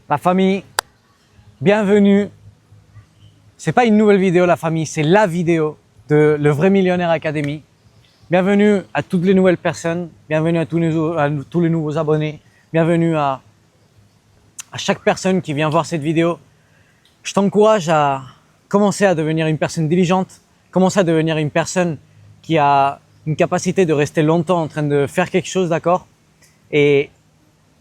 La famille, bienvenue. C'est pas une nouvelle vidéo, la famille, c'est la vidéo de Le Vrai Millionnaire Academy. Bienvenue à toutes les nouvelles personnes, bienvenue à tous les nouveaux abonnés, bienvenue à chaque personne qui vient voir cette vidéo. Je t'encourage à commencer à devenir une personne diligente, commencer à devenir une personne qui a une capacité de rester longtemps en train de faire quelque chose, d'accord? Et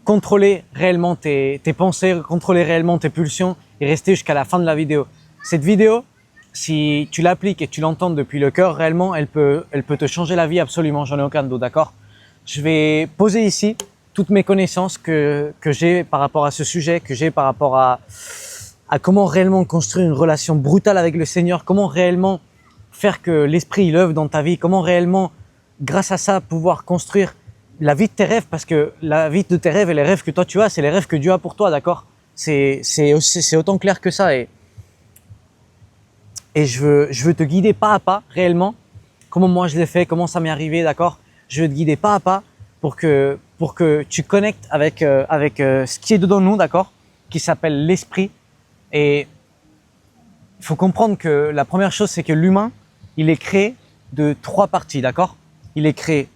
contrôler réellement tes pensées, contrôler réellement tes pulsions et rester jusqu'à la fin de la vidéo. Cette vidéo, si tu l'appliques et tu l'entends depuis le cœur, réellement, elle peut te changer la vie absolument, j'en ai aucun doute, d'accord? Je vais poser ici toutes mes connaissances que j'ai par rapport à ce sujet, que j'ai par rapport à comment réellement construire une relation brutale avec le Seigneur, comment réellement faire que l'Esprit il œuvre dans ta vie, comment réellement, grâce à ça, pouvoir construire la vie de tes rêves, parce que la vie de tes rêves et les rêves que toi tu as, c'est les rêves que Dieu a pour toi, d'accord? C'est autant clair que ça et je veux te guider pas à pas, réellement, comment moi je l'ai fait, comment ça m'est arrivé, d'accord? Je veux te guider pas à pas pour que tu connectes avec ce qui est dedans nous, d'accord? Qui s'appelle l'esprit. Et il faut comprendre que la première chose, c'est que l'humain, il est créé de 3 parties, d'accord? Il est créé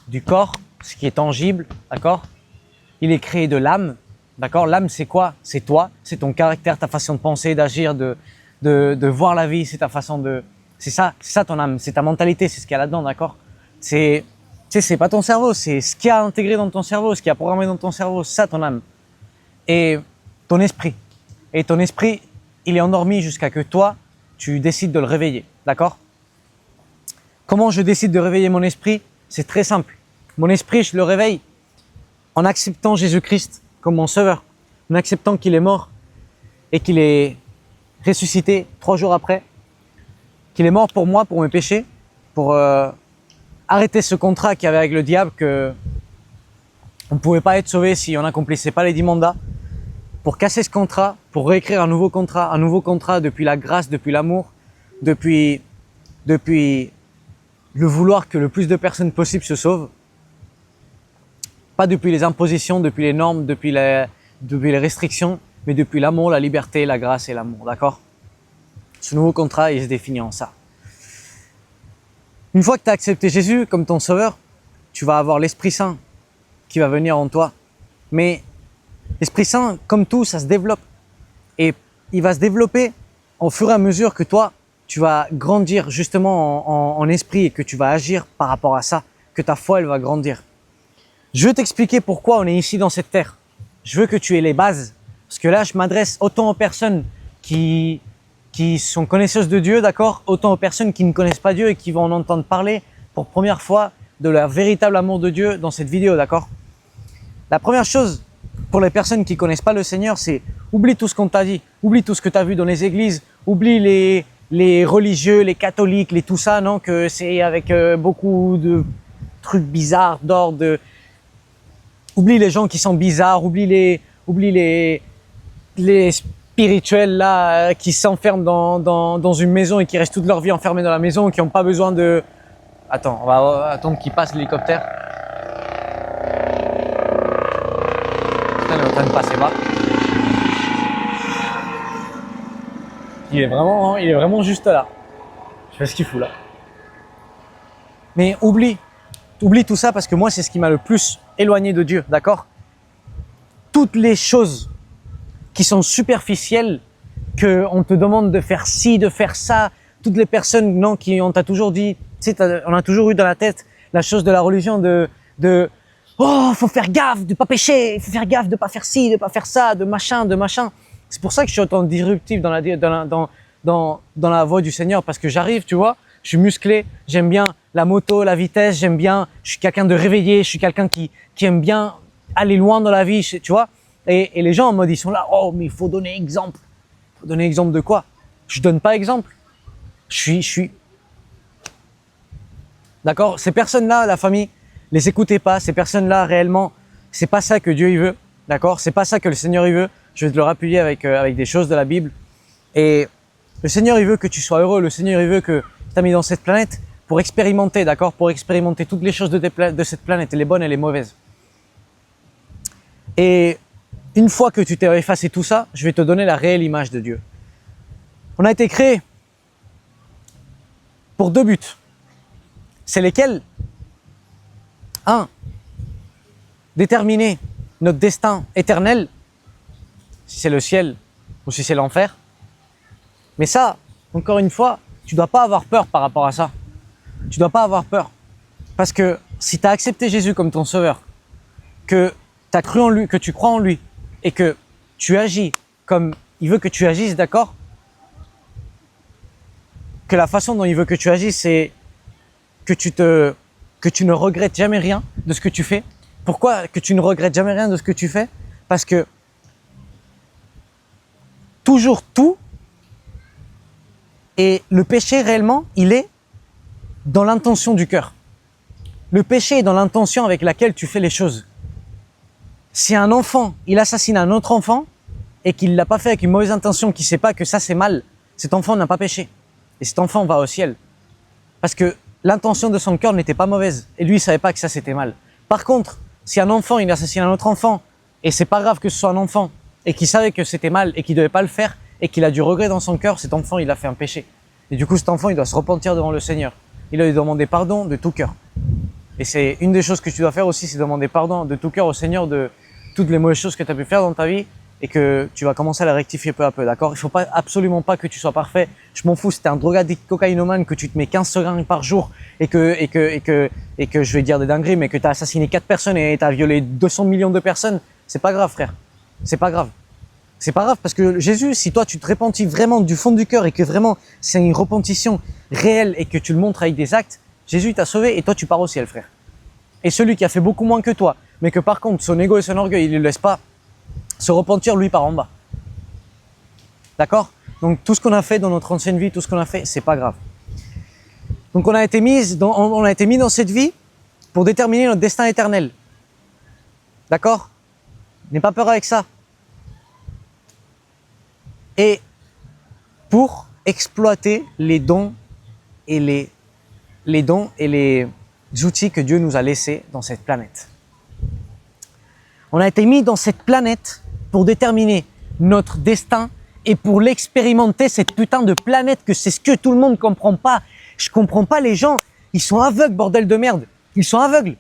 du corps, ce qui est tangible, d'accord? Il est créé de l'âme, d'accord? L'âme, c'est quoi? C'est toi, c'est ton caractère, ta façon de penser, d'agir, de voir la vie, c'est ta façon de... C'est ça ton âme, c'est ta mentalité, c'est ce qu'il y a là-dedans, d'accord? C'est pas ton cerveau, c'est ce qu'il y a intégré dans ton cerveau, ce qu'il y a programmé dans ton cerveau, c'est ça ton âme. Et ton esprit. Et ton esprit, il est endormi jusqu'à que toi, tu décides de le réveiller, d'accord? Comment je décide de réveiller mon esprit? C'est très simple. Mon esprit, je le réveille en acceptant Jésus-Christ comme mon sauveur, en acceptant qu'il est mort et qu'il est ressuscité 3 jours après, qu'il est mort pour moi, pour mes péchés, pour arrêter ce contrat qu'il y avait avec le diable, que on ne pouvait pas être sauvé si on n'accomplissait pas les 10 mandats, pour casser ce contrat, pour réécrire un nouveau contrat depuis la grâce, depuis l'amour, depuis le vouloir que le plus de personnes possible se sauvent. Pas depuis les impositions, depuis les normes, depuis les restrictions, mais depuis l'amour, la liberté, la grâce et l'amour, d'accord? Ce nouveau contrat, il se définit en ça. Une fois que tu as accepté Jésus comme ton sauveur, tu vas avoir l'Esprit Saint qui va venir en toi. Mais l'Esprit Saint, comme tout, ça se développe. Et il va se développer au fur et à mesure que toi, tu vas grandir justement en esprit et que tu vas agir par rapport à ça, que ta foi, elle va grandir. Je veux t'expliquer pourquoi on est ici dans cette terre. Je veux que tu aies les bases. Parce que là, je m'adresse autant aux personnes qui sont connaisseuses de Dieu, d'accord? Autant aux personnes qui ne connaissent pas Dieu et qui vont en entendre parler pour première fois de leur véritable amour de Dieu dans cette vidéo, d'accord? La première chose pour les personnes qui connaissent pas le Seigneur, c'est oublie tout ce qu'on t'a dit, oublie tout ce que tu as vu dans les églises, oublie les religieux, les catholiques, les tout ça, non? Que c'est avec beaucoup de trucs bizarres, d'ordre, oublie les gens qui sont bizarres, oublie les spirituels là qui s'enferment dans une maison et qui restent toute leur vie enfermés dans la maison, qui n'ont pas besoin de... Attends, on va attendre qu'il passe l'hélicoptère. Putain, il est en train de passer bas. Il est vraiment juste là. Je sais ce qu'il fout là. Mais oublie tout ça parce que moi, c'est ce qui m'a le plus éloigné de Dieu, d'accord? Toutes les choses qui sont superficielles, qu'on te demande de faire ci, de faire ça, toutes les personnes, non, qui on t'a toujours dit, tu sais, on a toujours eu dans la tête la chose de la religion de oh, faut faire gaffe de pas pécher, faut faire gaffe de pas faire ci, de pas faire ça, de machin. C'est pour ça que je suis autant disruptif dans la voie du Seigneur, parce que j'arrive, tu vois, je suis musclé, j'aime bien la moto, la vitesse, je suis quelqu'un de réveillé, je suis quelqu'un qui aime bien aller loin dans la vie, tu vois. Et les gens en mode, ils sont là, oh, mais il faut donner exemple. Il faut donner exemple de quoi? Je donne pas exemple. Je suis. D'accord? Ces personnes-là, la famille, les écoutez pas. Ces personnes-là, réellement, c'est pas ça que Dieu il veut. D'accord? C'est pas ça que le Seigneur il veut. Je vais te le rappuyer avec des choses de la Bible. Et le Seigneur il veut que tu sois heureux. Le Seigneur il veut que tu t'as mis dans cette planète pour expérimenter, d'accord? Pour expérimenter toutes les choses de cette planète, les bonnes et les mauvaises. Et une fois que tu t'es effacé tout ça, je vais te donner la réelle image de Dieu. On a été créé pour 2 buts. C'est lesquels? 1. Déterminer notre destin éternel, si c'est le ciel ou si c'est l'enfer. Mais ça, encore une fois, tu ne dois pas avoir peur par rapport à ça. Tu ne dois pas avoir peur. Parce que si tu as accepté Jésus comme ton sauveur, que tu as cru en lui, que tu crois en lui, et que tu agis comme il veut que tu agisses, d'accord? Que la façon dont il veut que tu agisses, c'est que tu ne regrettes jamais rien de ce que tu fais. Pourquoi que tu ne regrettes jamais rien de ce que tu fais? Parce que toujours tout, et le péché réellement, il est dans l'intention du cœur. Le péché est dans l'intention avec laquelle tu fais les choses. Si un enfant, il assassine un autre enfant et qu'il ne l'a pas fait avec une mauvaise intention, qu'il ne sait pas que ça c'est mal, cet enfant n'a pas péché. Et cet enfant va au ciel. Parce que l'intention de son cœur n'était pas mauvaise. Et lui, il ne savait pas que ça c'était mal. Par contre, si un enfant, il assassine un autre enfant, et c'est pas grave que ce soit un enfant, et qu'il savait que c'était mal et qu'il ne devait pas le faire, et qu'il a du regret dans son cœur, cet enfant, il a fait un péché. Et du coup, cet enfant, il doit se repentir devant le Seigneur. Il doit lui demander pardon de tout cœur. Et c'est une des choses que tu dois faire aussi, c'est demander pardon de tout cœur au Seigneur de toutes les mauvaises choses que tu as pu faire dans ta vie et que tu vas commencer à les rectifier peu à peu, d'accord? Il faut pas, absolument pas que tu sois parfait. Je m'en fous, si t'es un drogadicte cocaïnomane, que tu te mets 15 seringues par jour et que je vais dire des dingueries, mais que tu as assassiné 4 personnes et tu as violé 200 millions de personnes, c'est pas grave, frère. C'est pas grave. C'est pas grave parce que Jésus, si toi tu te repentis vraiment du fond du cœur et que vraiment c'est une repentition réelle et que tu le montres avec des actes, Jésus t'a sauvé et toi tu pars au ciel, frère. Et celui qui a fait beaucoup moins que toi, mais que par contre son ego et son orgueil, il ne le laisse pas se repentir, lui par en bas. D'accord? Donc tout ce qu'on a fait dans notre ancienne vie, tout ce qu'on a fait, c'est pas grave. Donc on a été mis dans cette vie pour déterminer notre destin éternel. D'accord? N'aie pas peur avec ça. Et pour exploiter les dons et les outils que Dieu nous a laissés dans cette planète. On a été mis dans cette planète pour déterminer notre destin et pour l'expérimenter, cette putain de planète, que c'est ce que tout le monde ne comprend pas. Je comprends pas les gens, ils sont aveugles, bordel de merde. Ils sont aveugles.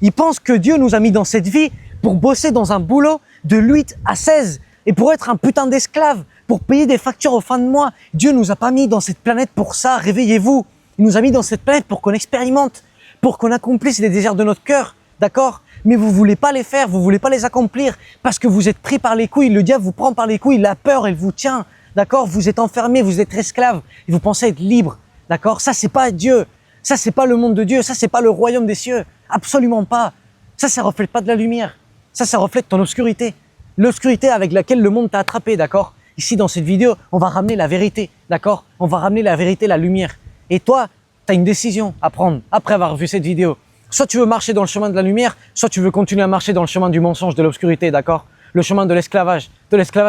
Ils pensent que Dieu nous a mis dans cette vie pour bosser dans un boulot de 8 à 16 et pour être un putain d'esclave, pour payer des factures au fin de mois. Dieu nous a pas mis dans cette planète pour ça, réveillez-vous. Il nous a mis dans cette planète pour qu'on expérimente, pour qu'on accomplisse les désirs de notre cœur, d'accord? Mais vous voulez pas les faire, vous voulez pas les accomplir parce que vous êtes pris par les couilles. Le diable vous prend par les couilles, la peur, elle vous tient, d'accord? Vous êtes enfermé, vous êtes esclave et vous pensez être libre, d'accord? Ça, c'est pas Dieu. Ça, c'est pas le monde de Dieu. Ça, c'est pas le royaume des cieux. Absolument pas. Ça reflète pas de la lumière. Ça reflète ton obscurité. L'obscurité avec laquelle le monde t'a attrapé, d'accord? Ici, dans cette vidéo, on va ramener la vérité, d'accord? On va ramener la vérité, la lumière. Et toi, tu as une décision à prendre après avoir vu cette vidéo. Soit tu veux marcher dans le chemin de la lumière, soit tu veux continuer à marcher dans le chemin du mensonge, de l'obscurité, d'accord? Le chemin de l'esclavage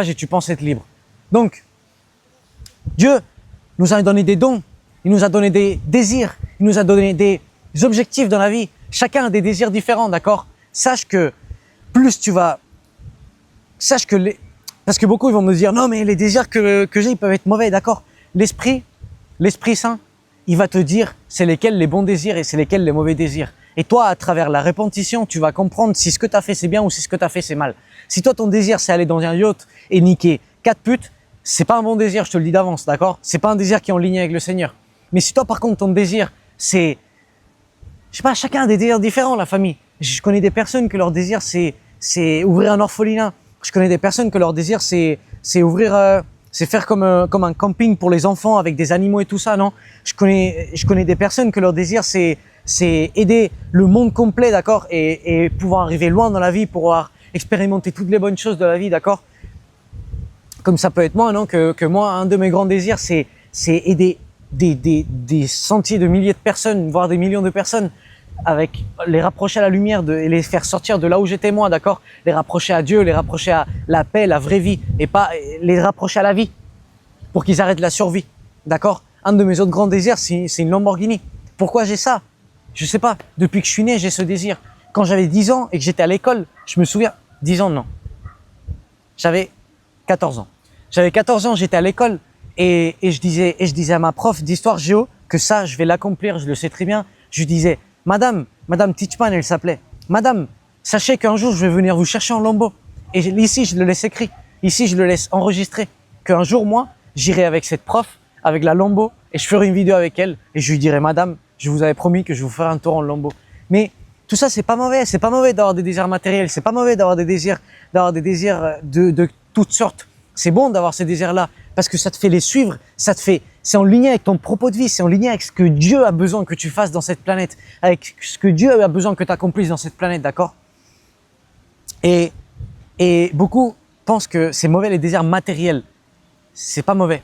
et tu penses être libre. Donc, Dieu nous a donné des dons, il nous a donné des désirs, il nous a donné des objectifs dans la vie. Chacun a des désirs différents, d'accord? Sache que parce que beaucoup ils vont me dire non mais les désirs que j'ai ils peuvent être mauvais, d'accord? L'Esprit Saint, il va te dire c'est lesquels les bons désirs et c'est lesquels les mauvais désirs. Et toi, à travers la répétition, tu vas comprendre si ce que tu as fait c'est bien ou si ce que tu as fait c'est mal. Si toi ton désir c'est aller dans un yacht et niquer 4 putes, c'est pas un bon désir, je te le dis d'avance, d'accord? C'est pas un désir qui est en ligne avec le Seigneur. Mais si toi par contre ton désir c'est, je sais pas, chacun a des désirs différents, la famille. Je connais des personnes que leur désir c'est ouvrir un orphelinat. Je connais des personnes que leur désir c'est faire comme un camping pour les enfants avec des animaux et tout ça, non? Je connais des personnes que leur désir c'est aider le monde complet, d'accord? Et pouvoir arriver loin dans la vie, pouvoir expérimenter toutes les bonnes choses de la vie, d'accord? Comme ça peut être moi, non? Que moi, un de mes grands désirs c'est aider des centaines de milliers de personnes, voire des millions de personnes, avec les rapprocher à la lumière et les faire sortir de là où j'étais moi, d'accord? Les rapprocher à Dieu, les rapprocher à la paix, la vraie vie, et pas les rapprocher à la vie pour qu'ils arrêtent la survie, d'accord? Un de mes autres grands désirs, c'est une Lamborghini. Pourquoi j'ai ça? Je sais pas. Depuis que je suis né, j'ai ce désir. Quand j'avais 10 ans et que j'étais à l'école, je me souviens, 10 ans non. J'avais 14 ans. J'avais 14 ans, j'étais à l'école et je disais à ma prof d'histoire géo que ça, je vais l'accomplir, je le sais très bien. Je lui disais, Madame Teachman, elle s'appelait. Madame, sachez qu'un jour, je vais venir vous chercher en Lambo. Et ici, je le laisse écrit. Ici, je le laisse enregistré. Qu'un jour, moi, j'irai avec cette prof, avec la Lambo, et je ferai une vidéo avec elle. Et je lui dirai, Madame, je vous avais promis que je vous ferai un tour en Lambo. Mais tout ça, c'est pas mauvais. C'est pas mauvais d'avoir des désirs matériels. C'est pas mauvais d'avoir des désirs de toutes sortes. C'est bon d'avoir ces désirs-là parce que ça te fait les suivre. C'est en ligne avec ton propos de vie. C'est en ligne avec ce que Dieu a besoin que tu fasses dans cette planète, avec ce que Dieu a besoin que tu accomplisses dans cette planète, d'accord? Et beaucoup pensent que c'est mauvais les désirs matériels. C'est pas mauvais.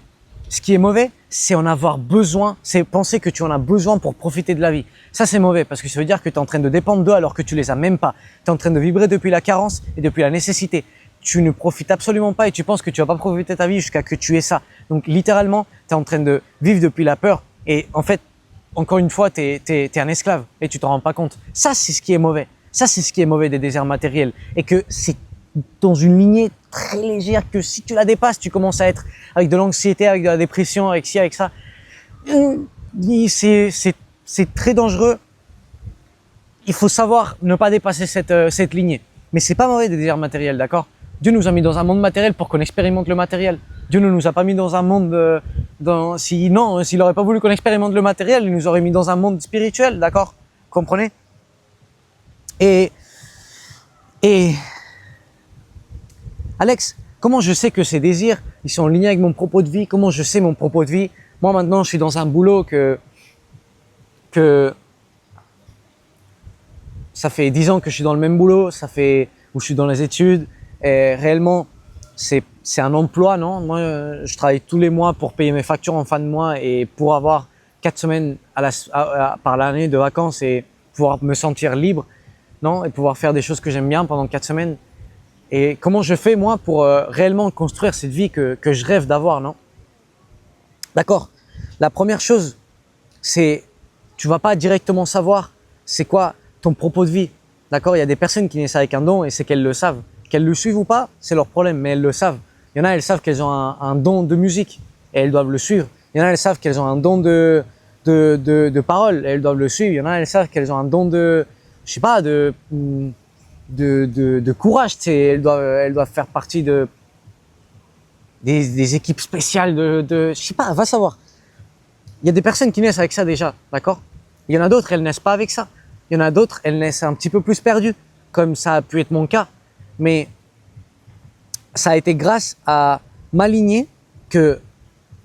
Ce qui est mauvais, c'est en avoir besoin, c'est penser que tu en as besoin pour profiter de la vie. Ça, c'est mauvais parce que ça veut dire que tu es en train de dépendre d'eux alors que tu les as même pas. Tu es en train de vibrer depuis la carence et depuis la nécessité. Tu ne profites absolument pas et tu penses que tu vas pas profiter de ta vie jusqu'à que tu aies ça. Donc, littéralement, tu es en train de vivre depuis la peur et en fait, encore une fois, tu es un esclave et tu t'en rends pas compte. Ça, c'est ce qui est mauvais. Ça, c'est ce qui est mauvais des désirs matériels et que c'est dans une lignée très légère que si tu la dépasses, tu commences à être avec de l'anxiété, avec de la dépression, avec ci, avec ça. C'est très dangereux. Il faut savoir ne pas dépasser cette lignée. Mais c'est pas mauvais des désirs matériels, d'accord? Dieu nous a mis dans un monde matériel pour qu'on expérimente le matériel. Dieu ne nous a pas mis dans un monde s'il n'aurait pas voulu qu'on expérimente le matériel, il nous aurait mis dans un monde spirituel, d'accord? Comprenez? Et Alex, comment je sais que ces désirs, ils sont en lien avec mon propos de vie? Comment je sais mon propos de vie? Moi, maintenant, je suis dans un boulot que ça fait 10 ans que je suis dans le même boulot, où je suis dans les études. Et réellement, c'est un emploi, non? Moi, je travaille tous les mois pour payer mes factures en fin de mois et pour avoir 4 semaines par l'année de vacances et pouvoir me sentir libre, non? Et pouvoir faire des choses que j'aime bien pendant 4 semaines. Et comment je fais, moi, pour réellement construire cette vie que je rêve d'avoir, non? D'accord. La première chose, c'est, tu vas pas directement savoir c'est quoi ton propos de vie. D'accord? Il y a des personnes qui naissent avec un don et c'est qu'elles le savent. Qu'elles le suivent ou pas, c'est leur problème, mais elles le savent. Il y en a, elles savent qu'elles ont un don de musique et elles doivent le suivre. Il y en a, elles savent qu'elles ont un don de parole et elles doivent le suivre. Il y en a, elles savent qu'elles ont un don de courage, tu sais, elles doivent faire partie des équipes spéciales je sais pas, va savoir. Il y a des personnes qui naissent avec ça déjà, d'accord? Il y en a d'autres, elles naissent pas avec ça. Il y en a d'autres, elles naissent un petit peu plus perdues, comme ça a pu être mon cas. Mais ça a été grâce à ma lignée que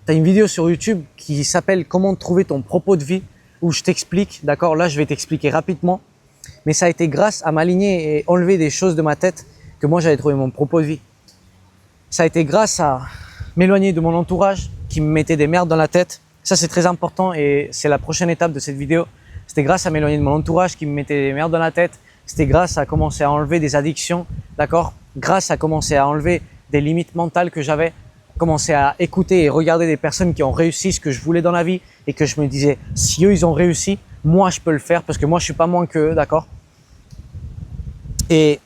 tu as une vidéo sur YouTube qui s'appelle « Comment trouver ton propos de vie » où je t'explique, d'accord? Là, je vais t'expliquer rapidement. Mais ça a été grâce à m'aligner et enlever des choses de ma tête que moi, j'avais trouvé mon propos de vie. Ça a été grâce à m'éloigner de mon entourage qui me mettait des merdes dans la tête. Ça, c'est très important et c'est la prochaine étape de cette vidéo. C'était grâce à m'éloigner de mon entourage qui me mettait des merdes dans la tête. C'était grâce à commencer à enlever des addictions, d'accord? Grâce à commencer à enlever des limites mentales que j'avais, commencer à écouter et regarder des personnes qui ont réussi ce que je voulais dans la vie et que je me disais, si eux, ils ont réussi, moi, je peux le faire parce que moi, je suis pas moins qu'eux, d'accord? Et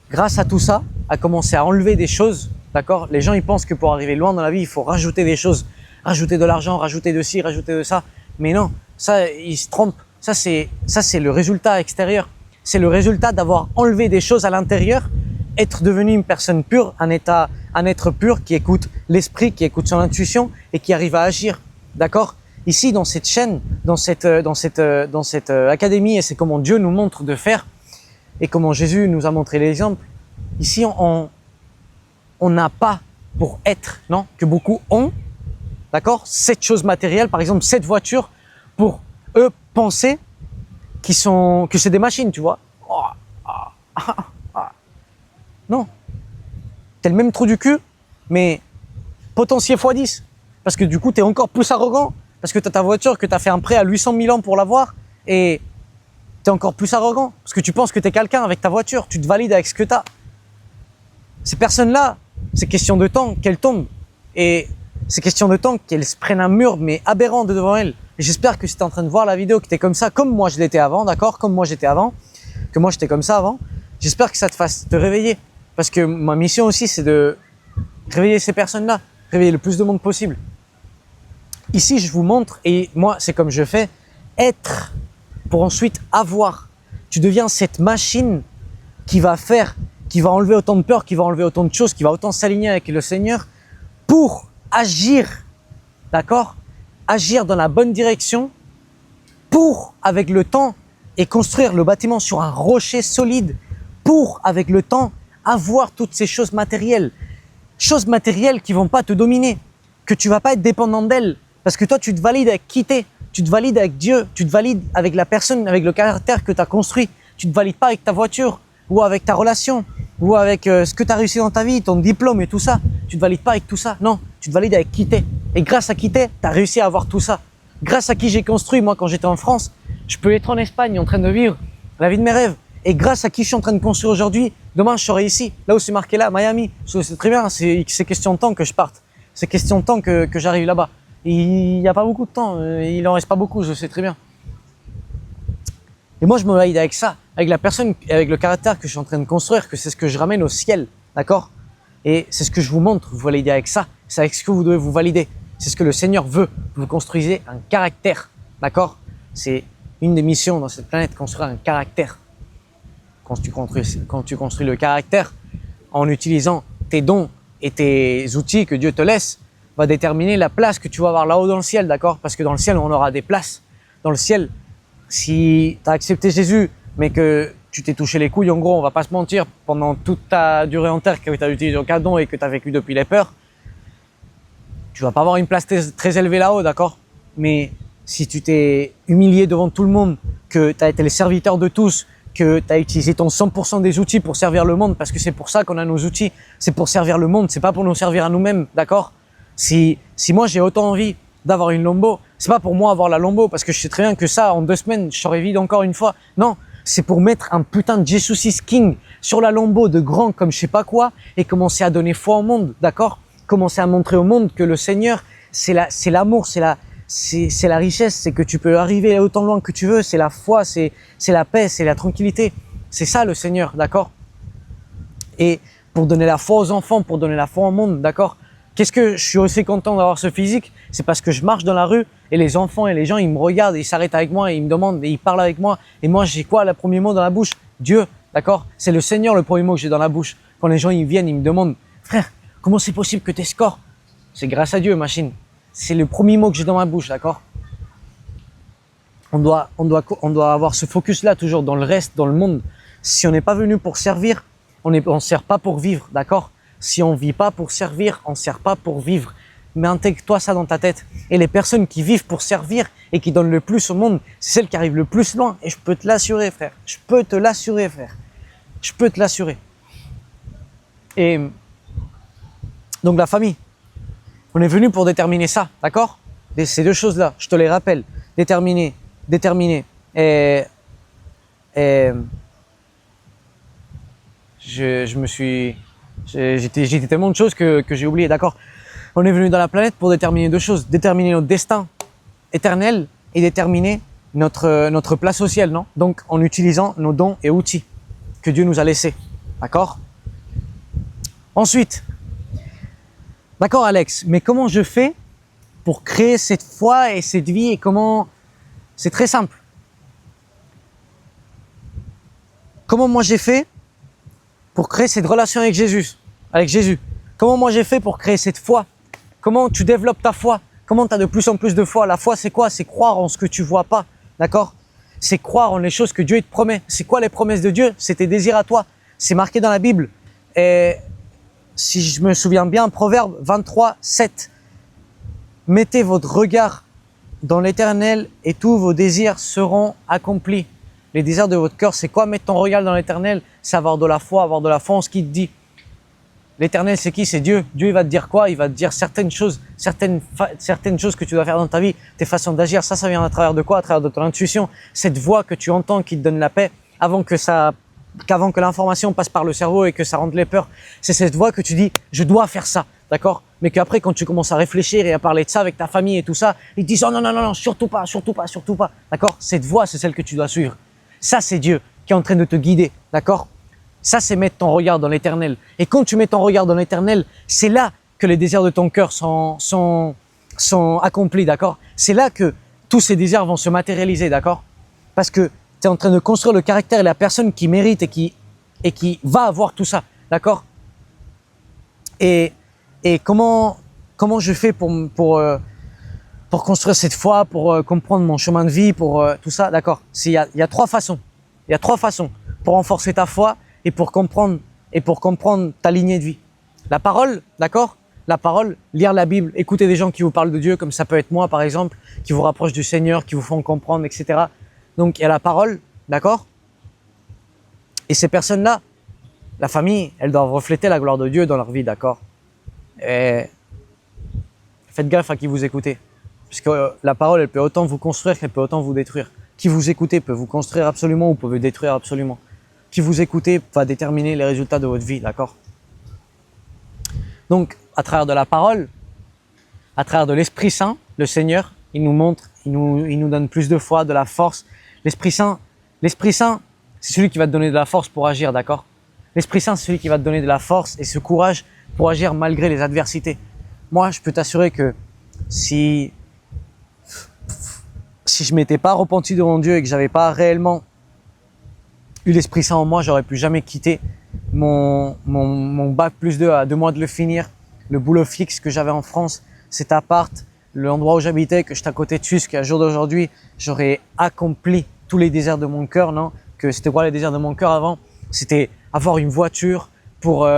grâce à tout ça, à commencer à enlever des choses, d'accord? Les gens, ils pensent que pour arriver loin dans la vie, il faut rajouter des choses, rajouter de l'argent, rajouter de ci, rajouter de ça. Mais non, ça, ils se trompent. Ça, c'est le résultat extérieur. C'est le résultat d'avoir enlevé des choses à l'intérieur, être devenu une personne pure, un être pur qui écoute l'esprit, qui écoute son intuition et qui arrive à agir, d'accord? Ici, dans cette chaîne, dans cette académie, et c'est comment Dieu nous montre de faire et comment Jésus nous a montré l'exemple. Ici, on n'a pas pour être, non? Que beaucoup ont, d'accord? Cette chose matérielle, par exemple, cette voiture, pour eux penser que c'est des machines, tu vois. Non. T'es le même trou du cul, mais potentiel x10. Parce que du coup, t'es encore plus arrogant. Parce que t'as ta voiture, que t'as fait un prêt à 800 000 ans pour l'avoir. Et t'es encore plus arrogant. Parce que tu penses que t'es quelqu'un avec ta voiture. Tu te valides avec ce que t'as. Ces personnes-là, c'est question de temps qu'elles tombent. Et c'est question de temps qu'elles se prennent un mur, mais aberrant de devant elles. Et j'espère que si t'es en train de voir la vidéo, que t'es comme ça, comme moi je l'étais avant, d'accord? Comme moi j'étais avant, que moi j'étais comme ça avant. J'espère que ça te fasse te réveiller. parce que ma mission aussi, c'est de réveiller ces personnes-là, réveiller le plus de monde possible. Ici, je vous montre, et moi, c'est comme je fais, être pour ensuite avoir. Tu deviens cette machine qui va enlever autant de peur, qui va enlever autant de choses, qui va autant s'aligner avec le Seigneur pour agir, d'accord? Agir dans la bonne direction pour, avec le temps, et construire le bâtiment sur un rocher solide pour, avec le temps, avoir toutes ces choses matérielles qui vont pas te dominer, que tu vas pas être dépendant d'elles, parce que toi, tu te valides avec qui t'es, tu te valides avec Dieu, tu te valides avec la personne, avec le caractère que tu as construit. Tu te valides pas avec ta voiture, ou avec ta relation, ou avec ce que tu as réussi dans ta vie, ton diplôme et tout ça. Tu te valides pas avec tout ça, non, tu te valides avec qui t'es. Et grâce à qui t'es, tu as réussi à avoir tout ça. Grâce à qui j'ai construit, moi, quand j'étais en France, je peux être en Espagne en train de vivre la vie de mes rêves. Et grâce à qui je suis en train de construire aujourd'hui, demain je serai ici, là où c'est marqué là, Miami. C'est très bien, c'est question de temps que je parte. C'est question de temps que j'arrive là-bas. Il n'y a pas beaucoup de temps, il en reste pas beaucoup, je sais très bien. Et moi je me valide avec ça, avec la personne, avec le caractère que je suis en train de construire, que c'est ce que je ramène au ciel, d'accord? Et c'est ce que je vous montre, vous validez avec ça, c'est avec ce que vous devez vous valider. C'est ce que le Seigneur veut, vous construisez un caractère, d'accord? C'est une des missions dans cette planète, construire un caractère. Quand tu construis le caractère, en utilisant tes dons et tes outils que Dieu te laisse, va déterminer la place que tu vas avoir là-haut dans le ciel, d'accord? Parce que dans le ciel, on aura des places. Dans le ciel, si tu as accepté Jésus, mais que tu t'es touché les couilles, en gros, on va pas se mentir, pendant toute ta durée en terre que tu as utilisé aucun don et que tu as vécu depuis les peurs, tu vas pas avoir une place très élevée là-haut, d'accord? Mais si tu t'es humilié devant tout le monde, que tu as été le serviteur de tous, que tu as utilisé ton 100% des outils pour servir le monde, parce que c'est pour ça qu'on a nos outils, c'est pour servir le monde, c'est pas pour nous servir à nous-mêmes, d'accord? Si moi j'ai autant envie d'avoir une Lombo, c'est pas pour moi avoir la Lombo, parce que je sais très bien que ça, en 2 semaines, je serai vide encore une fois. Non, c'est pour mettre un putain de Jesus is King sur la Lombo de grand comme je sais pas quoi, et commencer à donner foi au monde, d'accord? Commencer à montrer au monde que le Seigneur, c'est l'amour, c'est la richesse, c'est que tu peux arriver autant loin que tu veux, c'est la foi, c'est la paix, c'est la tranquillité. C'est ça le Seigneur, d'accord? Et pour donner la foi aux enfants, pour donner la foi au monde, d'accord? Qu'est-ce que je suis aussi content d'avoir ce physique? C'est parce que je marche dans la rue et les enfants et les gens, ils me regardent, ils s'arrêtent avec moi et ils me demandent et ils parlent avec moi. Et moi, j'ai quoi le premier mot dans la bouche? Dieu, d'accord? C'est le Seigneur le premier mot que j'ai dans la bouche. Quand les gens ils viennent, ils me demandent, frère, comment c'est possible que tu scores? C'est grâce à Dieu, machine. C'est le premier mot que j'ai dans ma bouche, d'accord? On doit avoir ce focus-là toujours dans le reste, dans le monde. Si on n'est pas venu pour servir, on sert pas pour vivre, d'accord? Si on vit pas pour servir, on sert pas pour vivre. Mais intègre-toi ça dans ta tête. Et les personnes qui vivent pour servir et qui donnent le plus au monde, c'est celles qui arrivent le plus loin. Et je peux te l'assurer, frère. Je peux te l'assurer, frère. Je peux te l'assurer. Et donc la famille, on est venu pour déterminer ça, d'accord? Ces 2 choses-là, je te les rappelle. Déterminer. Et j'ai dit tellement de choses que j'ai oublié, d'accord? On est venu dans la planète pour déterminer 2 choses. Déterminer notre destin éternel et déterminer notre place au ciel, non? Donc, en utilisant nos dons et outils que Dieu nous a laissés, d'accord? Ensuite, d'accord Alex, mais comment je fais pour créer cette foi et cette vie et comment... C'est très simple. Comment moi j'ai fait pour créer cette relation avec Jésus? Comment moi j'ai fait pour créer cette foi? Comment tu développes ta foi? Comment tu as de plus en plus de foi? La foi, c'est quoi? C'est croire en ce que tu vois pas, d'accord? C'est croire en les choses que Dieu te promet. C'est quoi les promesses de Dieu? C'est tes désirs à toi. C'est marqué dans la Bible. Et si je me souviens bien, Proverbe 23, 7. Mettez votre regard dans l'Éternel et tous vos désirs seront accomplis. Les désirs de votre cœur, c'est quoi? Mettre ton regard dans l'Éternel, c'est avoir de la foi en ce qu'il te dit. L'Éternel, c'est qui? C'est Dieu. Dieu, il va te dire quoi? Il va te dire certaines choses que tu dois faire dans ta vie, tes façons d'agir. Ça vient à travers de quoi? À travers de ton intuition. Cette voix que tu entends qui te donne la paix avant que l'information passe par le cerveau et que ça rende les peurs. C'est cette voix que tu dis, je dois faire ça, d'accord? Mais qu'après, quand tu commences à réfléchir et à parler de ça avec ta famille et tout ça, ils te disent, oh non, surtout pas, d'accord? Cette voix, c'est celle que tu dois suivre. Ça, c'est Dieu qui est en train de te guider, d'accord? Ça, c'est mettre ton regard dans l'éternel. Et quand tu mets ton regard dans l'éternel, c'est là que les désirs de ton cœur sont accomplis, d'accord? C'est là que tous ces désirs vont se matérialiser, d'accord? Parce que tu es en train de construire le caractère et la personne qui mérite et qui va avoir tout ça, d'accord? Et comment je fais pour construire cette foi, pour comprendre mon chemin de vie, pour tout ça, d'accord? Il y a trois façons. Il y a trois façons pour renforcer ta foi et pour comprendre ta lignée de vie. La parole, d'accord? La parole, lire la Bible, écouter des gens qui vous parlent de Dieu, comme ça peut être moi par exemple, qui vous rapprochent du Seigneur, qui vous font comprendre, etc. Donc il y a la parole, d'accord? Et ces personnes-là, la famille, elles doivent refléter la gloire de Dieu dans leur vie, d'accord? Et faites gaffe à qui vous écoutez. Parce que la parole, elle peut autant vous construire qu'elle peut autant vous détruire. Qui vous écoutez peut vous construire absolument ou peut vous détruire absolument. Qui vous écoutez va déterminer les résultats de votre vie, d'accord? Donc, à travers de la parole, à travers de l'Esprit Saint, le Seigneur, il nous montre, il nous donne plus de foi, de la force. L'Esprit Saint, c'est celui qui va te donner de la force pour agir, d'accord? L'Esprit Saint, c'est celui qui va te donner de la force et ce courage pour agir malgré les adversités. Moi, je peux t'assurer que si je m'étais pas repenti devant Dieu et que j'avais pas réellement eu l'Esprit Saint en moi, j'aurais plus jamais quitté mon bac plus 2 à 2 mois de le finir, le boulot fixe que j'avais en France, cet appart, l'endroit où j'habitais, que j'étais à côté de Suisse, qu'à jour d'aujourd'hui, j'aurais accompli tous les désirs de mon cœur, non? Que c'était quoi les désirs de mon cœur avant? C'était avoir une voiture pour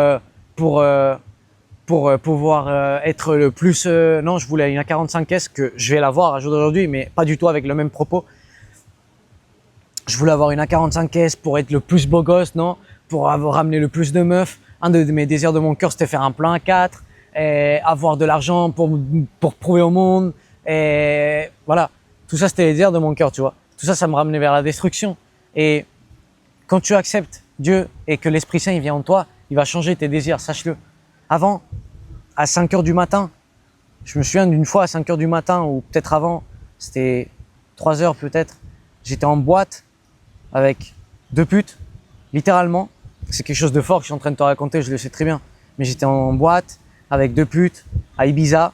pouvoir être le plus... non, je voulais une A45S que je vais l'avoir à jour d'aujourd'hui, mais pas du tout avec le même propos. Je voulais avoir une A45S pour être le plus beau gosse, non? Pour ramener le plus de meufs. Un de mes désirs de mon cœur, c'était faire un plein A4, et avoir de l'argent pour prouver au monde. Et voilà, tout ça, c'était les désirs de mon cœur, tu vois. Tout ça, ça me ramenait vers la destruction. Et quand tu acceptes Dieu et que l'Esprit Saint il vient en toi, il va changer tes désirs, sache-le. Avant, à 5 heures du matin, je me souviens d'une fois à 5 heures du matin, ou peut-être avant, c'était 3 heures peut-être, j'étais en boîte avec 2 putes, littéralement. C'est quelque chose de fort que je suis en train de te raconter, je le sais très bien. Mais j'étais en boîte avec 2 putes à Ibiza,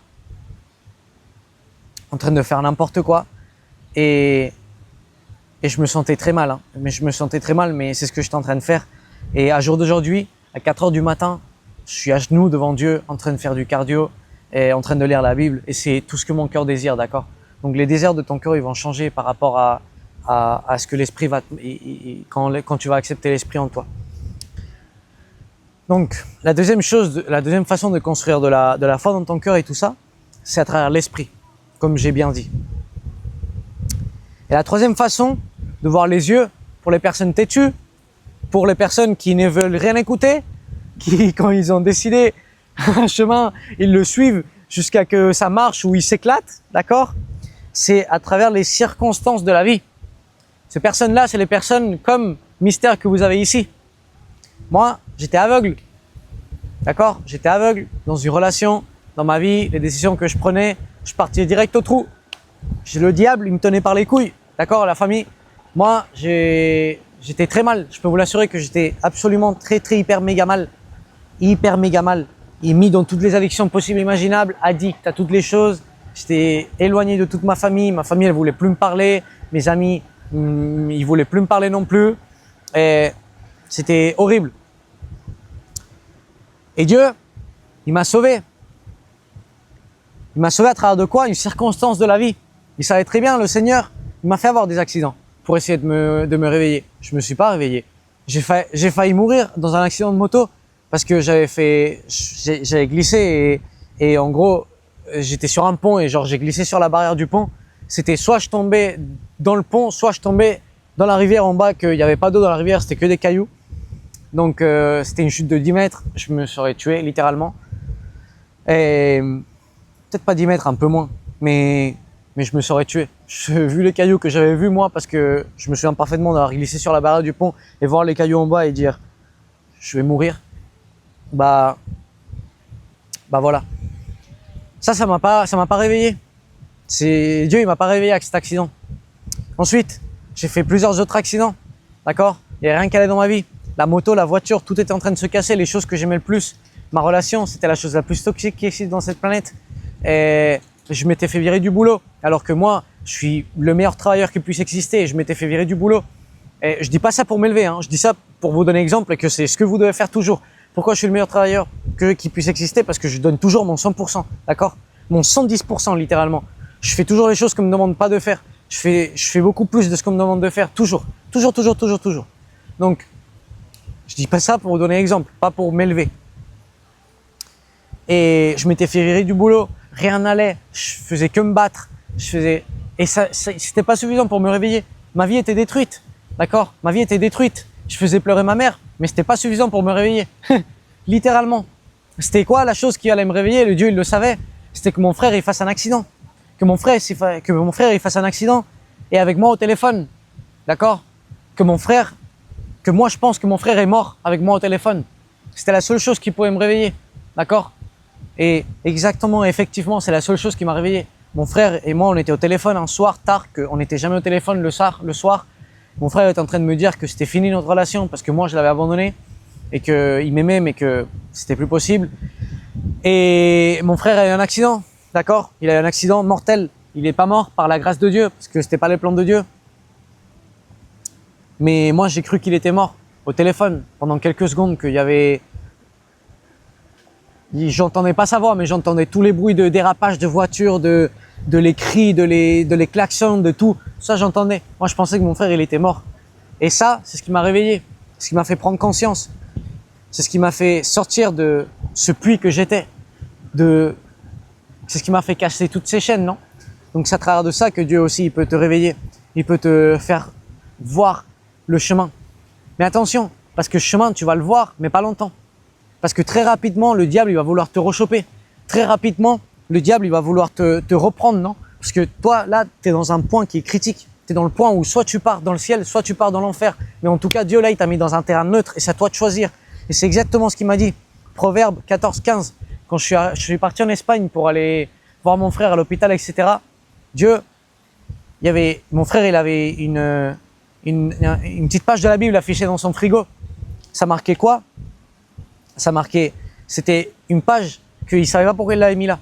en train de faire n'importe quoi. Et je me sentais très mal. Mais c'est ce que j'étais en train de faire. Et à jour d'aujourd'hui, à 4 heures du matin, je suis à genoux devant Dieu, en train de faire du cardio et en train de lire la Bible. Et c'est tout ce que mon cœur désire, d'accord? Donc les désirs de ton cœur, ils vont changer par rapport à ce que l'Esprit va... quand tu vas accepter l'Esprit en toi. Donc, la deuxième façon de construire de la foi dans ton cœur et tout ça, c'est à travers l'Esprit, comme j'ai bien dit. Et la troisième façon de voir les yeux, pour les personnes têtues, pour les personnes qui ne veulent rien écouter, qui, quand ils ont décidé un chemin, ils le suivent jusqu'à que ça marche ou ils s'éclatent, d'accord? C'est à travers les circonstances de la vie. Ces personnes-là, c'est les personnes comme Mystère que vous avez ici. Moi, j'étais aveugle, d'accord? J'étais aveugle dans une relation, dans ma vie, les décisions que je prenais, je partais direct au trou. Le diable, il me tenait par les couilles, d'accord? La famille, moi, j'étais très mal. Je peux vous l'assurer que j'étais absolument très, hyper méga mal. Hyper méga mal. Et mis dans toutes les addictions possibles et imaginables, addict à toutes les choses. J'étais éloigné de toute ma famille. Ma famille, elle voulait plus me parler. Mes amis, ils voulaient plus me parler non plus. Et c'était horrible. Et Dieu, il m'a sauvé. Il m'a sauvé à travers de quoi? Une circonstance de la vie. Il savait très bien, le Seigneur, il m'a fait avoir des accidents pour essayer de me réveiller. Je me suis pas réveillé. J'ai failli mourir dans un accident de moto parce que j'avais glissé et en gros, j'étais sur un pont et genre j'ai glissé sur la barrière du pont. C'était soit je tombais dans le pont, soit je tombais dans la rivière en bas, qu'il n'y avait pas d'eau dans la rivière, c'était que des cailloux. Donc c'était une chute de 10 mètres, je me serais tué littéralement. Et peut-être pas 10 mètres, un peu moins, mais je me serais tué. Vu les cailloux que j'avais vus moi, parce que je me souviens parfaitement d'avoir glissé sur la barrière du pont et voir les cailloux en bas et dire je vais mourir. Bah voilà. Ça m'a pas réveillé. Dieu, il m'a pas réveillé avec cet accident. Ensuite, j'ai fait plusieurs autres accidents, d'accord? Il n'y a rien qui allait dans ma vie. la moto, la voiture, tout était en train de se casser. Les choses que j'aimais le plus, ma relation, c'était la chose la plus toxique qui existe dans cette planète. Et je m'étais fait virer du boulot, alors que moi, je suis le meilleur travailleur qui puisse exister et je m'étais fait virer du boulot. Et je dis pas ça pour m'élever, hein. Je dis ça pour vous donner exemple et que c'est ce que vous devez faire toujours. Pourquoi je suis le meilleur travailleur qui puisse exister? Parce que je donne toujours mon 100%, d'accord? Mon 110% littéralement. Je fais toujours les choses qu'on me demande pas de faire. Je fais beaucoup plus de ce qu'on me demande de faire, toujours. Toujours, toujours, toujours, toujours. Donc, je dis pas ça pour vous donner exemple, pas pour m'élever. Et je m'étais fait virer du boulot, rien n'allait, je faisais que me battre, et ça c'était pas suffisant pour me réveiller. Ma vie était détruite, d'accord? Ma vie était détruite. Je faisais pleurer ma mère, mais c'était pas suffisant pour me réveiller. Littéralement. C'était quoi la chose qui allait me réveiller? Le Dieu, il le savait. C'était que mon frère il fasse un accident. Que mon frère il fasse un accident et avec moi au téléphone. D'accord? Que moi je pense que mon frère est mort avec moi au téléphone. C'était la seule chose qui pouvait me réveiller. D'accord? Et exactement, effectivement, c'est la seule chose qui m'a réveillé. Mon frère et moi, on était au téléphone un soir tard, qu'on n'était jamais au téléphone le soir. Mon frère était en train de me dire que c'était fini notre relation parce que moi, je l'avais abandonné et qu'il m'aimait, mais que c'était plus possible. Et mon frère a eu un accident, d'accord? Il a eu un accident mortel. Il n'est pas mort par la grâce de Dieu parce que c'était pas les plans de Dieu. Mais moi, j'ai cru qu'il était mort au téléphone pendant quelques secondes, qu'il y avait... J'entendais pas sa voix, mais j'entendais tous les bruits de dérapage de voiture, de les cris, de les klaxons, de tout. Ça, j'entendais. Moi, je pensais que mon frère, il était mort. Et ça, c'est ce qui m'a réveillé. Ce qui m'a fait prendre conscience. C'est ce qui m'a fait sortir de ce puits que j'étais. C'est ce qui m'a fait casser toutes ces chaînes, non? Donc, c'est à travers de ça que Dieu aussi, il peut te réveiller. Il peut te faire voir le chemin. Mais attention, parce que le chemin, tu vas le voir, mais pas longtemps. Parce que très rapidement, le diable, il va vouloir te rechoper. Très rapidement, le diable, il va vouloir te reprendre, non? Parce que toi, là, tu es dans un point qui est critique. Tu es dans le point où soit tu pars dans le ciel, soit tu pars dans l'enfer. Mais en tout cas, Dieu, là, il t'a mis dans un terrain neutre et c'est à toi de choisir. Et c'est exactement ce qu'il m'a dit. Proverbe 14-15. Quand je suis parti en Espagne pour aller voir mon frère à l'hôpital, etc. Mon frère, il avait une petite page de la Bible affichée dans son frigo. Ça marquait quoi? C'était une page qu'il ne savait pas pourquoi il l'avait mis là.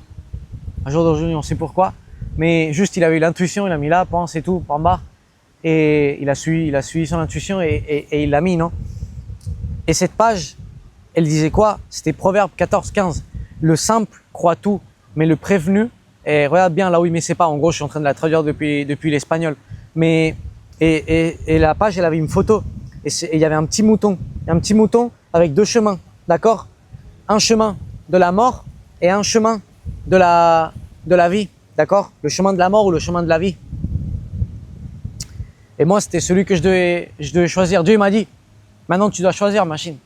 Un jour d'aujourd'hui, on sait pourquoi. Mais juste, il avait eu l'intuition, il l'a mis là, pense et tout, en bas. Et il a suivi son intuition et il l'a mis, non? Et cette page, elle disait quoi? C'était Proverbe 14-15. Le simple croit tout, mais le prévenu, et regarde bien là où il met ses pas. En gros, je suis en train de la traduire depuis l'espagnol. Mais, et la page, elle avait une photo. Et il y avait un petit mouton. Un petit mouton avec deux chemins. D'accord? Un chemin de la mort et un chemin de la vie. D'accord? Le chemin de la mort ou le chemin de la vie. Et moi, c'était celui que je devais choisir. Dieu m'a dit, maintenant tu dois choisir, machine.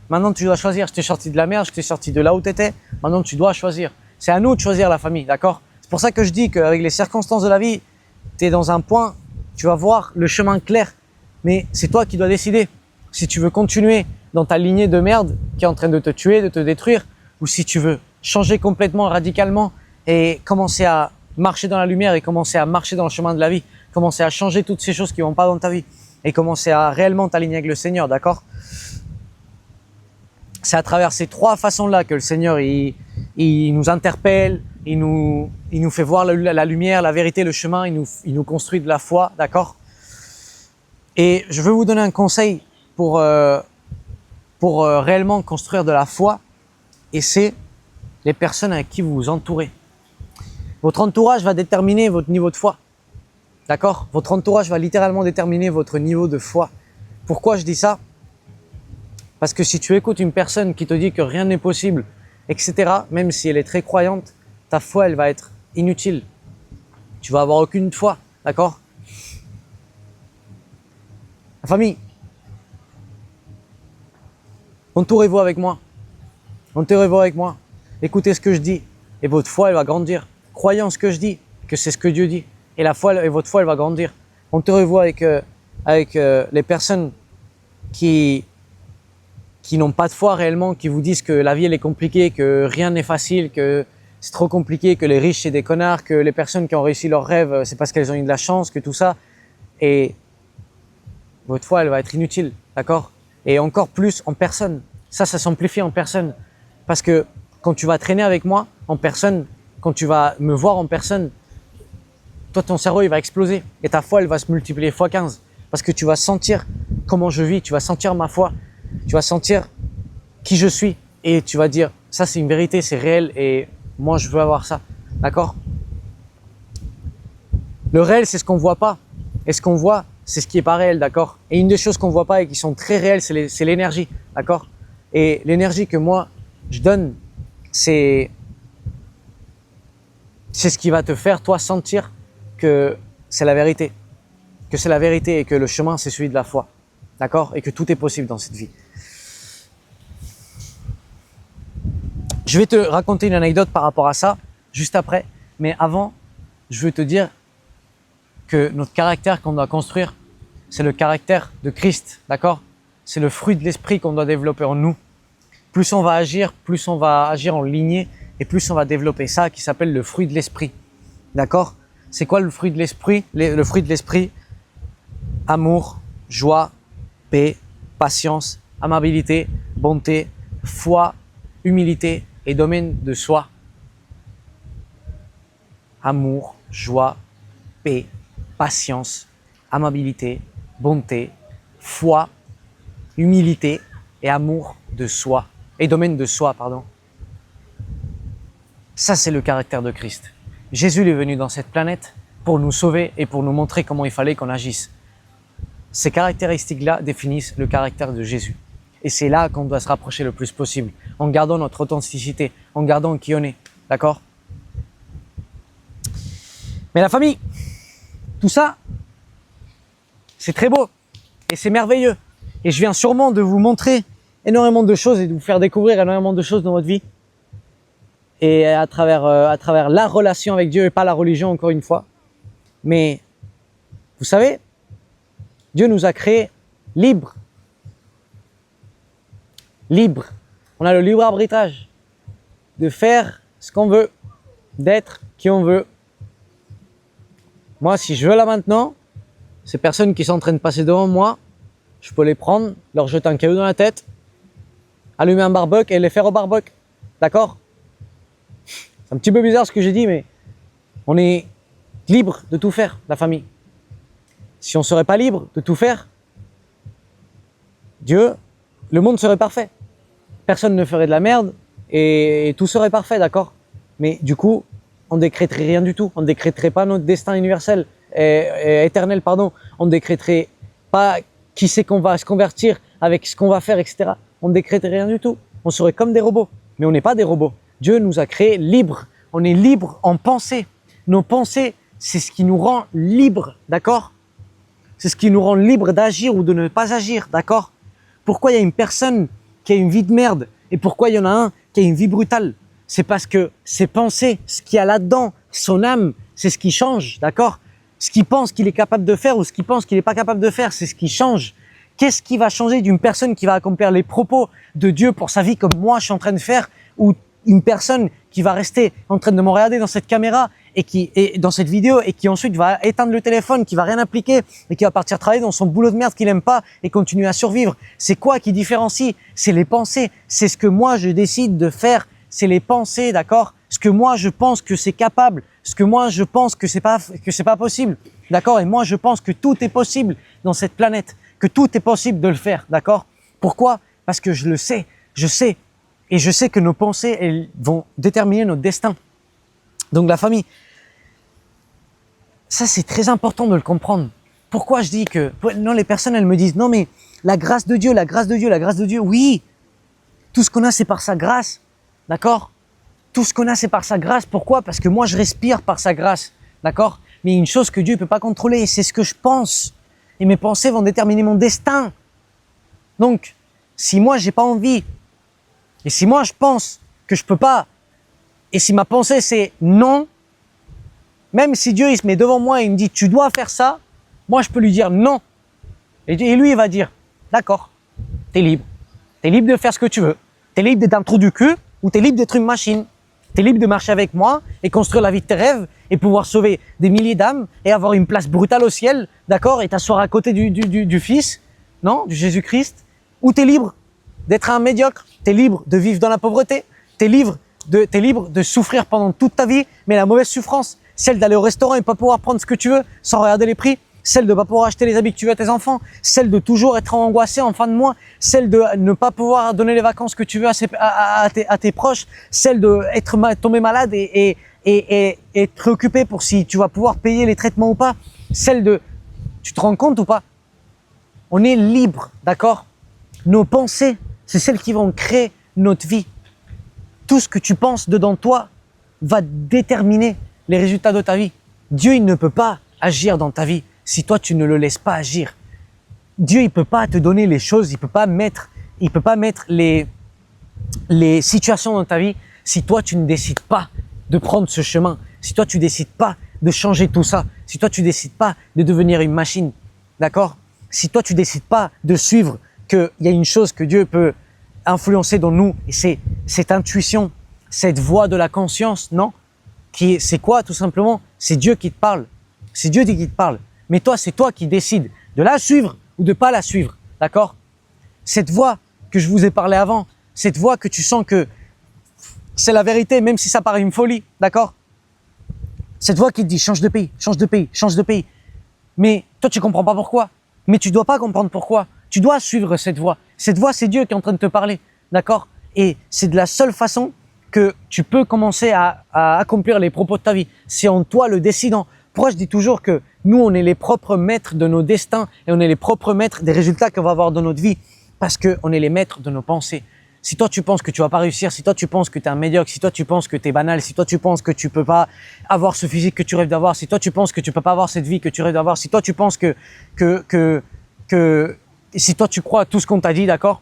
Maintenant tu dois choisir. Je t'ai sorti de la merde, je t'ai sorti de là où tu étais. Maintenant tu dois choisir. C'est à nous de choisir la famille. D'accord? C'est pour ça que je dis qu'avec les circonstances de la vie, tu es dans un point, tu vas voir le chemin clair. Mais c'est toi qui dois décider. Si tu veux continuer dans ta lignée de merde qui est en train de te tuer, de te détruire, ou si tu veux changer complètement, radicalement et commencer à marcher dans la lumière et commencer à marcher dans le chemin de la vie, commencer à changer toutes ces choses qui vont pas dans ta vie et commencer à réellement t'aligner avec le Seigneur, d'accord? C'est à travers ces trois façons-là que le Seigneur, il nous interpelle, il nous fait voir la lumière, la vérité, le chemin, il nous construit de la foi, d'accord? Et je veux vous donner un conseil pour réellement construire de la foi, et c'est les personnes avec qui vous vous entourez. Votre entourage va déterminer votre niveau de foi. D'accord? Votre entourage va littéralement déterminer votre niveau de foi. Pourquoi je dis ça? Parce que si tu écoutes une personne qui te dit que rien n'est possible, etc., même si elle est très croyante, ta foi, elle va être inutile. Tu vas avoir aucune foi. D'accord? La famille, entourez-vous avec moi. Entourez-vous avec moi. Écoutez ce que je dis et votre foi, elle va grandir. Croyez en ce que je dis, que c'est ce que Dieu dit. Et votre foi, elle va grandir. Entourez-vous avec les personnes qui n'ont pas de foi réellement, qui vous disent que la vie, elle est compliquée, que rien n'est facile, que c'est trop compliqué, que les riches, c'est des connards, que les personnes qui ont réussi leurs rêves, c'est parce qu'elles ont eu de la chance, que tout ça. Et votre foi, elle va être inutile. D'accord? et encore plus en personne. Ça s'amplifie en personne. Parce que quand tu vas traîner avec moi en personne, quand tu vas me voir en personne, toi, ton cerveau, il va exploser et ta foi, elle va se multiplier fois 15. Parce que tu vas sentir comment je vis, tu vas sentir ma foi, tu vas sentir qui je suis et tu vas dire, ça c'est une vérité, c'est réel et moi je veux avoir ça. D'accord? Le réel, c'est ce qu'on voit pas. Et ce qu'on voit, c'est ce qui est pas réel, d'accord? Et une des choses qu'on voit pas et qui sont très réelles, c'est l'énergie, d'accord? Et l'énergie que moi, je donne, c'est ce qui va te faire, toi, sentir que c'est la vérité. Que c'est la vérité et que le chemin, c'est celui de la foi. D'accord? Et que tout est possible dans cette vie. Je vais te raconter une anecdote par rapport à ça, juste après. Mais avant, je veux te dire que notre caractère qu'on doit construire, c'est le caractère de Christ. D'accord? C'est le fruit de l'esprit qu'on doit développer en nous. Plus on va agir en lignée et plus on va développer ça qui s'appelle le fruit de l'esprit. D'accord? C'est quoi le fruit de l'esprit? Le fruit de l'esprit, amour, joie, paix, patience, amabilité, bonté, foi, humilité et domaine de soi. Amour, joie, paix, patience, amabilité, bonté, foi, humilité et amour de soi. Et domaine de soi, pardon. Ça, c'est le caractère de Christ. Jésus est venu dans cette planète pour nous sauver et pour nous montrer comment il fallait qu'on agisse. Ces caractéristiques-là définissent le caractère de Jésus. Et c'est là qu'on doit se rapprocher le plus possible, en gardant notre authenticité, en gardant qui on est. D'accord? Mais la famille, tout ça, c'est très beau et c'est merveilleux. Et je viens sûrement de vous montrer énormément de choses et de vous faire découvrir énormément de choses dans votre vie. Et à travers la relation avec Dieu et pas la religion, encore une fois. Mais vous savez, Dieu nous a créés libres. Libres. On a le libre arbitrage de faire ce qu'on veut, d'être qui on veut. Moi, si je veux là maintenant, ces personnes qui sont en train de passer devant moi, je peux les prendre, leur jeter un caillou dans la tête, allumer un barbecue et les faire au barbecue. D'accord? C'est un petit peu bizarre ce que j'ai dit, mais on est libre de tout faire, la famille. Si on ne serait pas libre de tout faire, le monde serait parfait. Personne ne ferait de la merde et tout serait parfait, d'accord? Mais du coup, on décréterait rien du tout. On ne décréterait pas notre destin universel, éternel, pardon. On ne décréterait pas qui c'est qu'on va se convertir, avec ce qu'on va faire, etc. On ne décréterait rien du tout. On serait comme des robots. Mais on n'est pas des robots. Dieu nous a créés libres. On est libres en pensée. Nos pensées, c'est ce qui nous rend libres, d'accord? C'est ce qui nous rend libres d'agir ou de ne pas agir, d'accord? Pourquoi il y a une personne qui a une vie de merde et pourquoi il y en a un qui a une vie brutale? C'est parce que ses pensées, ce qu'il y a là-dedans, son âme, c'est ce qui change, d'accord? Ce qu'il pense qu'il est capable de faire ou ce qu'il pense qu'il n'est pas capable de faire, c'est ce qui change. Qu'est-ce qui va changer d'une personne qui va accomplir les propos de Dieu pour sa vie comme moi je suis en train de faire, ou une personne qui va rester en train de me regarder dans cette caméra et dans cette vidéo et qui ensuite va éteindre le téléphone, qui va rien appliquer et qui va partir travailler dans son boulot de merde qu'il aime pas et continuer à survivre? C'est quoi qui différencie? C'est les pensées. C'est ce que moi je décide de faire. C'est les pensées, d'accord? Ce que moi je pense que c'est capable, ce que moi je pense que c'est pas possible, d'accord? Et moi je pense que tout est possible dans cette planète, que tout est possible de le faire, d'accord? Pourquoi? Parce que je le sais, et je sais que nos pensées, elles vont déterminer notre destin. Donc la famille, ça c'est très important de le comprendre. Pourquoi je dis que, non, les personnes elles me disent, non mais la grâce de Dieu, la grâce de Dieu, la grâce de Dieu, oui, tout ce qu'on a c'est par sa grâce, d'accord? Tout ce qu'on a c'est par sa grâce, pourquoi? Parce que moi je respire par sa grâce, d'accord? Mais il y a une chose que Dieu ne peut pas contrôler, c'est ce que je pense. Et mes pensées vont déterminer mon destin. Donc, si moi j'ai pas envie, et si moi je pense que je peux pas, et si ma pensée c'est non, même si Dieu il se met devant moi et il me dit tu dois faire ça, moi je peux lui dire non. Et lui il va dire d'accord, t'es libre de faire ce que tu veux, t'es libre d'être un trou du cul ou t'es libre d'être une machine, t'es libre de marcher avec moi et construire la vie de tes rêves et pouvoir sauver des milliers d'âmes et avoir une place brutale au ciel, d'accord, et t'asseoir à côté du Fils, non, du Jésus-Christ, Ou tu es libre d'être un médiocre, tu es libre de vivre dans la pauvreté, tu es libre de souffrir pendant toute ta vie, mais la mauvaise souffrance, celle d'aller au restaurant et pas pouvoir prendre ce que tu veux sans regarder les prix, celle de ne pas pouvoir acheter les habits que tu veux à tes enfants, celle de toujours être angoissé en fin de mois, celle de ne pas pouvoir donner les vacances que tu veux à tes proches, celle de tomber malade et être préoccupé pour si tu vas pouvoir payer les traitements ou pas, celle de... Tu te rends compte ou pas? On est libre, d'accord? Nos pensées, c'est celles qui vont créer notre vie. Tout ce que tu penses dedans toi va déterminer les résultats de ta vie. Dieu, il ne peut pas agir dans ta vie si toi, tu ne le laisses pas agir. Dieu, il peut pas te donner les choses, il peut pas mettre les situations dans ta vie si toi, tu ne décides pas de prendre ce chemin, si toi, tu décides pas de changer tout ça, si toi, tu décides pas de devenir une machine, d'accord? Si toi, tu décides pas de suivre qu'il y a une chose que Dieu peut influencer dans nous, et c'est cette intuition, cette voix de la conscience, non? C'est quoi, tout simplement? C'est Dieu qui te parle. C'est Dieu qui te parle. Mais toi, c'est toi qui décides de la suivre ou de pas la suivre, d'accord? Cette voix que je vous ai parlé avant, cette voix que tu sens que c'est la vérité, même si ça paraît une folie, d'accord? Cette voix qui te dit change de pays, change de pays, change de pays. Mais toi, tu comprends pas pourquoi. Mais tu dois pas comprendre pourquoi. Tu dois suivre cette voix. Cette voix, c'est Dieu qui est en train de te parler, d'accord? Et c'est de la seule façon que tu peux commencer à accomplir les propos de ta vie. C'est en toi le décidant. Pourquoi je dis toujours que nous, on est les propres maîtres de nos destins et on est les propres maîtres des résultats qu'on va avoir dans notre vie parce qu'on est les maîtres de nos pensées. Si toi, tu penses que tu vas pas réussir, si toi, tu penses que tu es un médiocre, si toi, tu penses que tu es banal, si toi, tu penses que tu peux pas avoir ce physique que tu rêves d'avoir, si toi, tu penses que tu peux pas avoir cette vie que tu rêves d'avoir, si toi, tu penses si toi, tu crois à tout ce qu'on t'a dit, d'accord?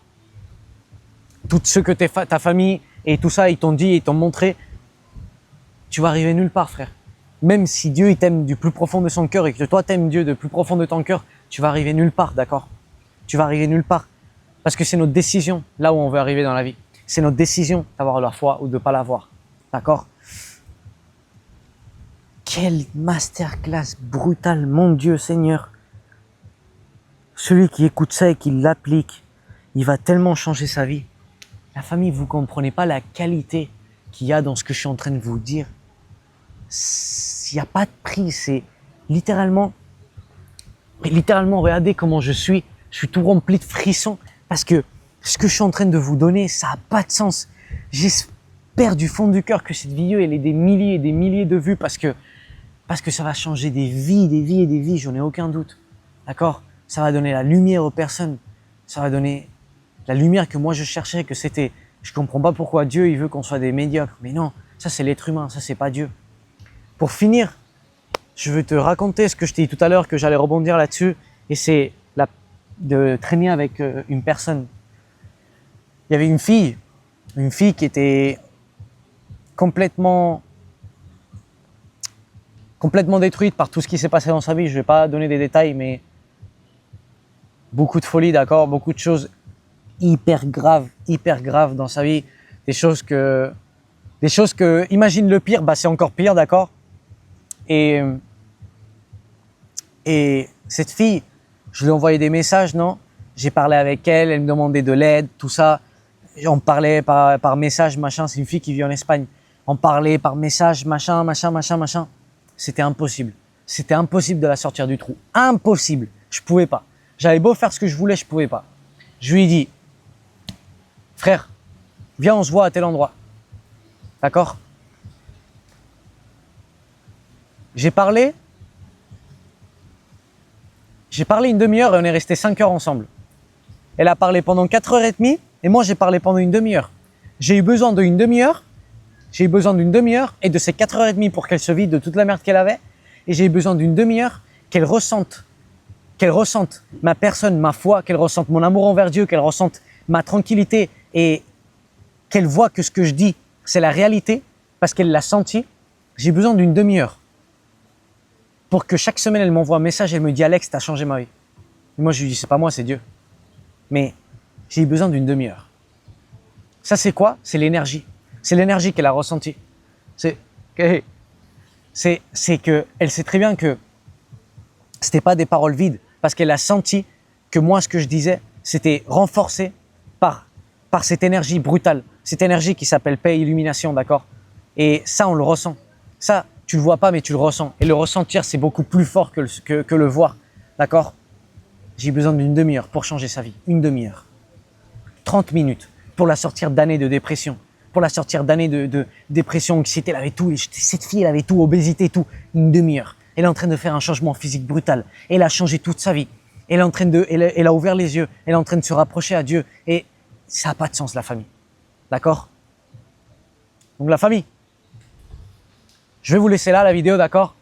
Tout ce que ta famille et tout ça, ils t'ont dit, ils t'ont montré, tu vas arriver nulle part, frère. Même si Dieu, il t'aime du plus profond de son cœur et que toi, t'aimes Dieu du plus profond de ton cœur, tu vas arriver nulle part, d'accord? Tu vas arriver nulle part. Parce que c'est notre décision, là où on veut arriver dans la vie. C'est notre décision d'avoir la foi ou de ne pas l'avoir. D'accord? Quelle masterclass brutale, mon Dieu Seigneur. Celui qui écoute ça et qui l'applique, il va tellement changer sa vie. La famille, vous ne comprenez pas la qualité qu'il y a dans ce que je suis en train de vous dire. Il n'y a pas de prix, c'est littéralement, regardez comment je suis tout rempli de frissons. Parce que ce que je suis en train de vous donner, ça n'a pas de sens. J'espère du fond du cœur que cette vidéo, elle ait des milliers et des milliers de vues parce que ça va changer des vies, des vies et des vies, j'en ai aucun doute. D'accord? Ça va donner la lumière aux personnes. Ça va donner la lumière que moi je cherchais, que c'était... Je comprends pas pourquoi Dieu, il veut qu'on soit des médiocres. Mais non, ça c'est l'être humain, ça c'est pas Dieu. Pour finir, je veux te raconter ce que je t'ai dit tout à l'heure, que j'allais rebondir là-dessus. Et c'est de traîner avec une personne. Il y avait une fille qui était complètement détruite par tout ce qui s'est passé dans sa vie. Je vais pas donner des détails, mais beaucoup de folie, d'accord, beaucoup de choses hyper graves dans sa vie, des choses que, imagine le pire, bah c'est encore pire, d'accord. Et cette fille, je lui ai envoyé des messages, non? J'ai parlé avec elle, elle me demandait de l'aide, tout ça. On parlait par message, machin. C'est une fille qui vit en Espagne. On parlait par message, machin. C'était impossible. C'était impossible de la sortir du trou. Impossible. Je pouvais pas. J'avais beau faire ce que je voulais, je pouvais pas. Je lui ai dit, frère, viens, on se voit à tel endroit. D'accord? J'ai parlé une demi-heure et on est resté 5 heures ensemble. Elle a parlé pendant 4h30 et moi j'ai parlé pendant une demi-heure. J'ai eu besoin d'une demi-heure et de ces 4h30 pour qu'elle se vide de toute la merde qu'elle avait. Et j'ai eu besoin d'une demi-heure qu'elle ressente ma personne, ma foi, qu'elle ressente mon amour envers Dieu, qu'elle ressente ma tranquillité et qu'elle voit que ce que je dis, c'est la réalité parce qu'elle l'a senti. J'ai besoin d'une demi-heure pour que chaque semaine, elle m'envoie un message et elle me dit « Alex, t'as changé ma vie ». Et moi, je lui dis « C'est pas moi, c'est Dieu ». Mais j'ai eu besoin d'une demi-heure. Ça, c'est quoi? C'est l'énergie. C'est l'énergie qu'elle a ressentie. C'est qu'elle sait très bien que c'était pas des paroles vides parce qu'elle a senti que moi, ce que je disais, c'était renforcé par cette énergie brutale, cette énergie qui s'appelle paix et illumination, d'accord? Et ça, on le ressent. Ça, tu le vois pas, mais tu le ressens. Et le ressentir, c'est beaucoup plus fort que le voir, d'accord? J'ai besoin d'une demi-heure pour changer sa vie. Une demi-heure. 30 minutes pour la sortir d'années de dépression. Pour la sortir d'années de dépression, anxiété, elle avait tout. Cette fille, elle avait tout, obésité, tout. Une demi-heure. Elle est en train de faire un changement physique brutal. Elle a changé toute sa vie. Elle est en train elle a ouvert les yeux. Elle est en train de se rapprocher à Dieu. Et ça n'a pas de sens, la famille. D'accord? Donc la famille, je vais vous laisser là la vidéo, d'accord?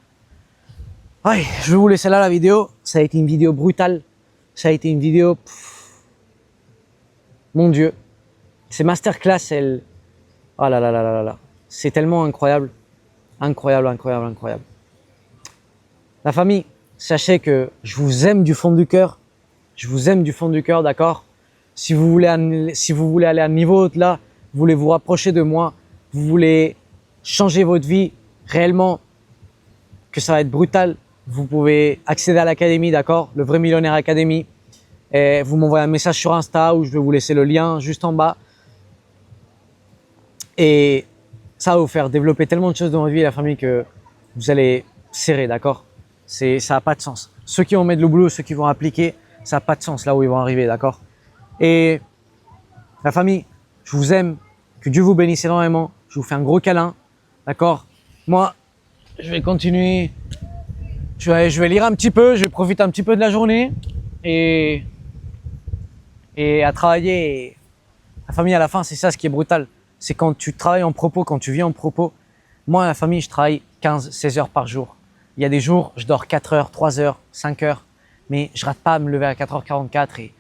Ouais, je vais vous laisser là la vidéo. Ça a été une vidéo brutale. Ça a été une vidéo... Mon Dieu. Ces masterclass, elles... Oh là là là là là. C'est tellement incroyable. Incroyable, incroyable, incroyable. La famille, sachez que je vous aime du fond du cœur. Je vous aime du fond du cœur, d'accord? Si vous voulez aller à un niveau au-delà, vous voulez vous rapprocher de moi, vous voulez changer votre vie réellement, que ça va être brutal, vous pouvez accéder à l'académie, d'accord? Le Vrai Millionnaire Academy. Et vous m'envoyez un message sur Insta où je vais vous laisser le lien juste en bas. Et ça va vous faire développer tellement de choses dans votre vie, la famille, que vous allez serrer, d'accord? Ça n'a pas de sens. Ceux qui vont mettre le boulot, ceux qui vont appliquer, ça n'a pas de sens là où ils vont arriver, d'accord? Et la famille, je vous aime, que Dieu vous bénisse énormément. Je vous fais un gros câlin, d'accord? Moi, je vais continuer. Je vais lire un petit peu, je vais profiter un petit peu de la journée et à travailler. Et la famille, à la fin, c'est ça ce qui est brutal. C'est quand tu travailles en propos, quand tu vis en propos. Moi, la famille, je travaille 15-16 heures par jour. Il y a des jours, je dors 4 heures, 3 heures, 5 heures, mais je rate pas à me lever à 4h44 et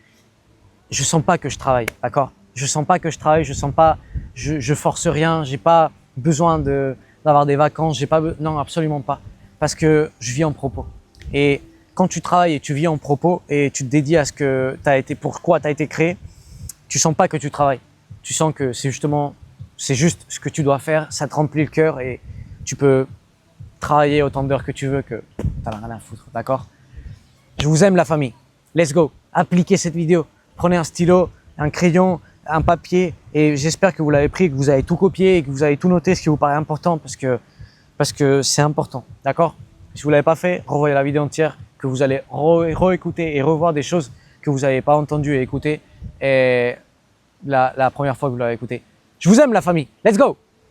je sens pas que je travaille, d'accord? Je sens pas que je travaille, je sens pas, je force rien, j'ai pas besoin d'avoir des vacances, non, absolument pas, parce que je vis en propos. Et quand tu travailles et tu vis en propos et tu te dédies à ce que pourquoi tu as été créé, tu sens pas que tu travailles. Tu sens que c'est juste ce que tu dois faire, ça te remplit le cœur et tu peux travailler autant d'heures que tu veux que t'en as rien à foutre, d'accord? Je vous aime la famille. Let's go. Appliquez cette vidéo. Prenez un stylo, un crayon, un papier et j'espère que vous l'avez pris, que vous avez tout copié et que vous avez tout noté ce qui vous paraît important parce que c'est important, d'accord? Si vous l'avez pas fait, revoyez la vidéo entière que vous allez réécouter et revoir des choses que vous n'avez pas entendues et écoutées et la première fois que vous l'avez écouté. Je vous aime la famille. Let's go!